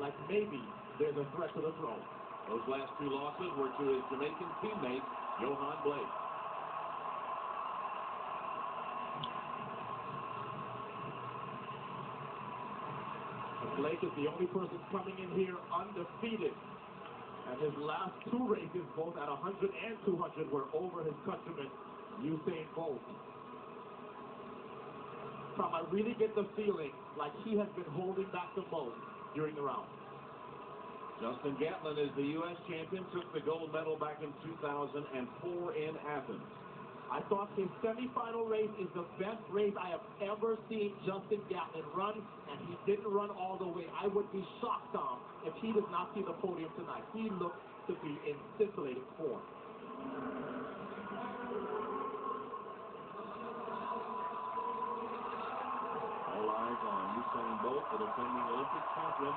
like maybe there's a threat to the throne. Those last two losses were to his Jamaican teammate, Yohan Blake. Blake is the only person coming in here undefeated. And his last two races, both at 100 and 200, were over his countryman, Usain Bolt. Tom, I really get the feeling like he has been holding back the most during the round. Justin Gatlin is the U.S. champion, took the gold medal back in 2004 in Athens. I thought his semifinal race is the best race I have ever seen Justin Gatlin run, and he didn't run all the way. I would be shocked, Tom, if he does not see the podium tonight. He looked to be in scintillating form. All eyes on Usain Bolt, the defending Olympic champion.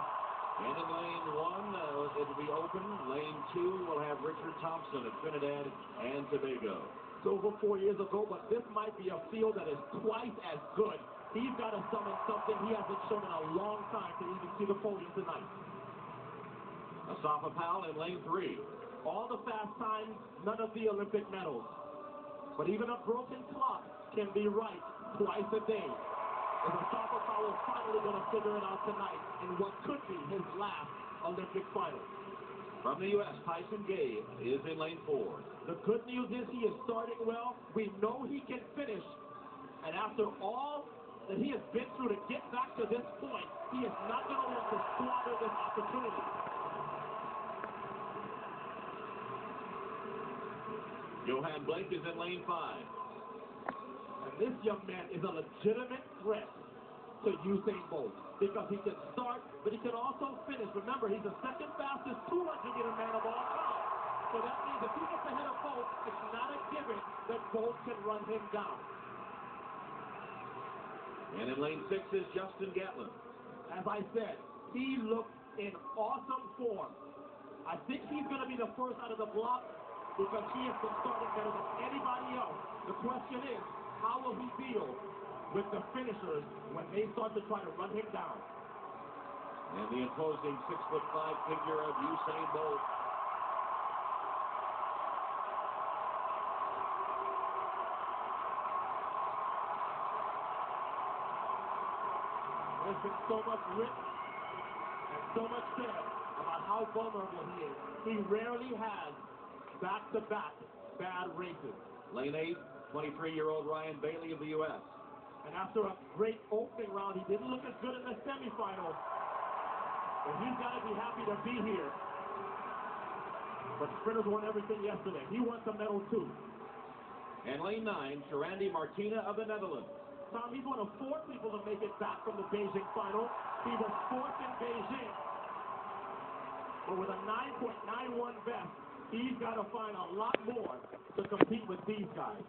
And in lane one, it'll be open. Lane two will have Richard Thompson of Trinidad and Tobago. It's over 4 years ago, but this might be a field that is twice as good. He's got to summon something he hasn't shown in a long time to even see the podium tonight. Asafa Powell in lane three. All the fast times, none of the Olympic medals. But even a broken clock can be right twice a day. Is Asafa Powell finally going to figure it out tonight in what could be his last Olympic final? From the U.S., Tyson Gay is in lane four. The good news is he is starting well. We know he can finish. And after all that he has been through to get back to this point, he is not going to want to squander this opportunity. Yohan Blake is in lane five. And this young man is a legitimate threat to Usain Bolt because he can start, but he can also finish. Remember, he's the second fastest 200-meter man of all time. So that means if he gets ahead of Bolt, it's not a given that Bolt can run him down. And in lane six is Justin Gatlin. As I said, he looks in awesome form. I think he's going to be the first out of the block because he has been starting better than anybody else. The question is, how will he deal with the finishers when they start to try to run him down? And the imposing 6'5" figure of Usain Bolt. There's been so much written and so much said about how vulnerable he is. He rarely has back-to-back bad races. Lane 8, 23-year-old Ryan Bailey of the U.S. And after a great opening round, he didn't look as good in the semifinal. But he's got to be happy to be here. But sprinters won everything yesterday. He wants a medal too. And lane 9, Sharandi Martina of the Netherlands. Tom, he's one of 4 people to make it back from the Beijing final. He was 4th in Beijing. But with a 9.91 best, he's got to find a lot more to compete with these guys.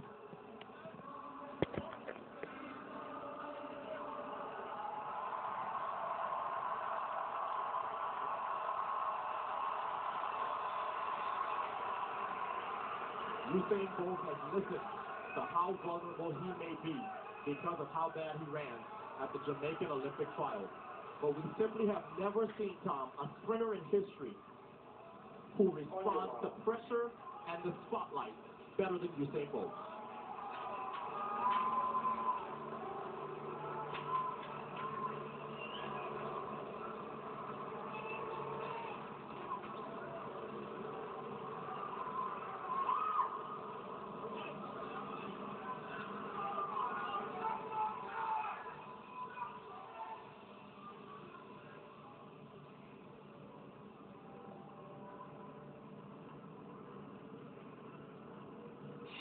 Usain Bolt has listened to how vulnerable he may be because of how bad he ran at the Jamaican Olympic trials. But we simply have never seen, Tom, a sprinter in history who responds to pressure and the spotlight better than Usain Bolt.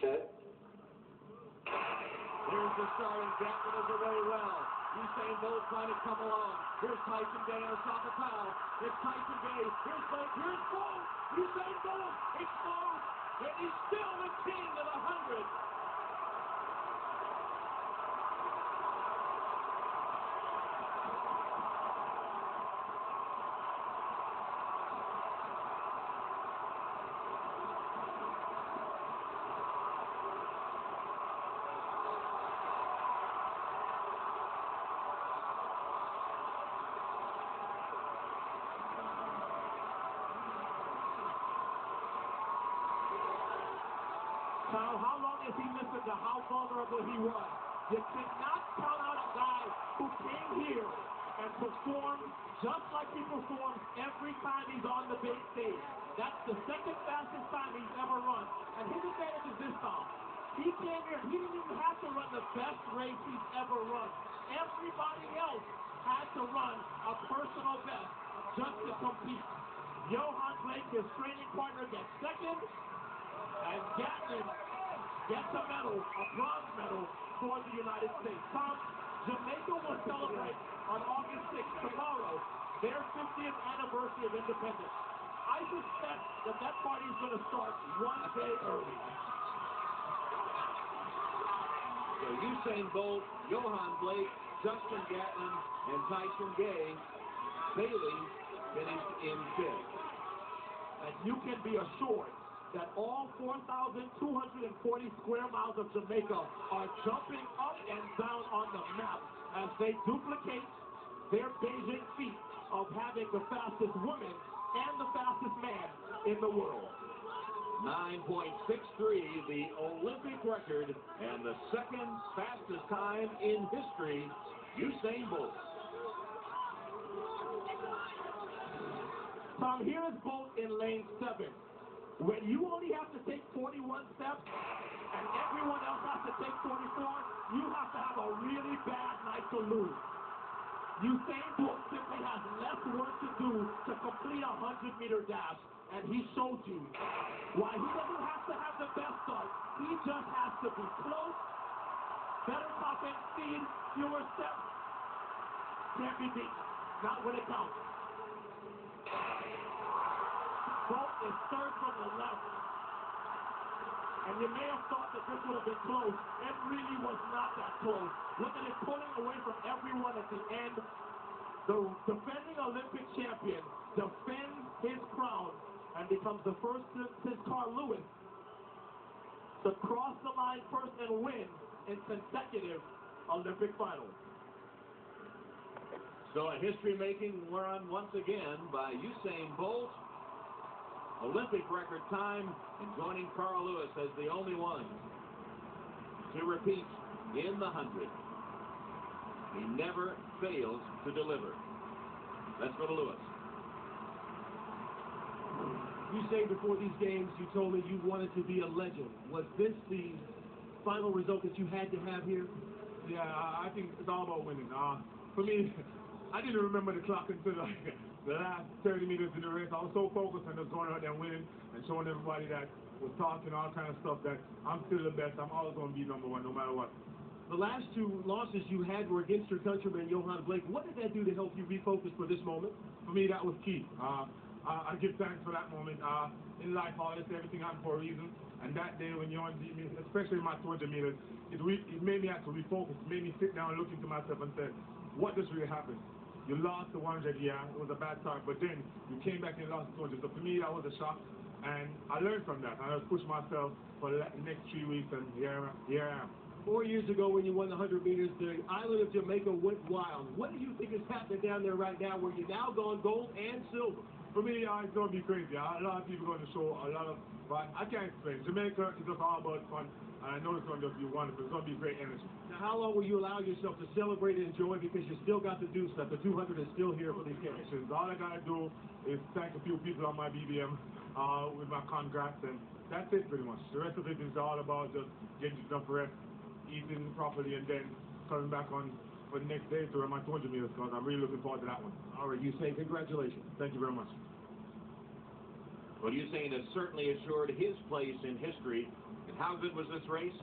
Set. Here's the starting. Gatlin does it very well. Usain Bolt trying to come along. Here's Tyson Gay and Asafa Powell. It's Tyson Gay. Here's Bolt. Here's Bolt. Usain Bolt. It's Bolt. And he's still the king of 100. Now, how long has he listened to how vulnerable he was? You cannot count out a guy who came here and performed just like he performs every time he's on the big stage. That's the second fastest time he's ever run. And his advantage is this time. He came here, he didn't even have to run the best race he's ever run. Everybody else had to run a personal best just to compete. Yohan Blake, his training partner, gets second, and Gatlin gets a medal, a bronze medal for the United States. Tom, Jamaica will celebrate on August 6th, tomorrow, their 50th anniversary of independence. I suspect that party is going to start one day early. So Usain Bolt, Yohan Blake, Justin Gatlin, and Tyson Gay, Bailey finished in fifth. And you can be assured that all 4,240 square miles of Jamaica are jumping up and down on the map as they duplicate their Beijing feat of having the fastest woman and the fastest man in the world. 9.63, the Olympic record, and the second fastest time in history, Usain Bolt. Tom, here is Bolt in lane 7. When you only have to take 41 steps and everyone else has to take 44, you have to have a really bad night to lose. Usain Bolt simply has less work to do to complete a 100-meter dash, and he showed you why he doesn't have to have the best start. He just has to be close, better top end speed, fewer steps. Can't be beaten. Not when it counts. Bolt is third from the left. And you may have thought that this would have been close. It really was not that close. Look at it pulling away from everyone at the end. The defending Olympic champion defends his crown and becomes the first since Carl Lewis to cross the line first and win in consecutive Olympic finals. So a history-making run once again by Usain Bolt. Olympic record time, and joining Carl Lewis as the only one to repeat in the 100. He never fails to deliver. Let's go to Lewis. You say before these games, you told me you wanted to be a legend. Was this the final result that you had to have here? Yeah, I think it's all about winning. For me, I didn't remember the clock until the last 30 meters in the race. I was so focused on just going out there and winning and showing everybody that was talking all kind of stuff that I'm still the best. I'm always going to be number one no matter what. The last two losses you had were against your countryman, Yohan Blake. What did that do to help you refocus for this moment? For me, that was key. I give thanks for that moment. In life, everything happened for a reason. And that day when Yohan beat me, especially my 200 meters, it made me have to refocus. It made me sit down and look into myself and say, what just really happened? You lost the 100, yeah, it was a bad start, but then you came back and lost the 200. So for me, that was a shock, and I learned from that. I just pushed myself for the next 3 weeks, and here I am. 4 years ago when you won the 100 meters, the island of Jamaica went wild. What do you think is happening down there right now where you've now gone gold and silver? For me, it's going to be crazy. A lot of people are going to show but I can't explain. Jamaica is just all about fun, and I know it's going to just be wonderful. It's going to be great energy. Now, how long will you allow yourself to celebrate and enjoy because you still got to do stuff? The 200 is still here for these games. All I got to do is thank a few people on my BBM with my congrats, and that's it pretty much. The rest of it is all about just getting enough rest, eating properly, and then coming back on for the next day to run my 200 meters because I'm really looking forward to that one. All right, you say congratulations. Thank you very much. Well, Usain has certainly assured his place in history. And how good was this race?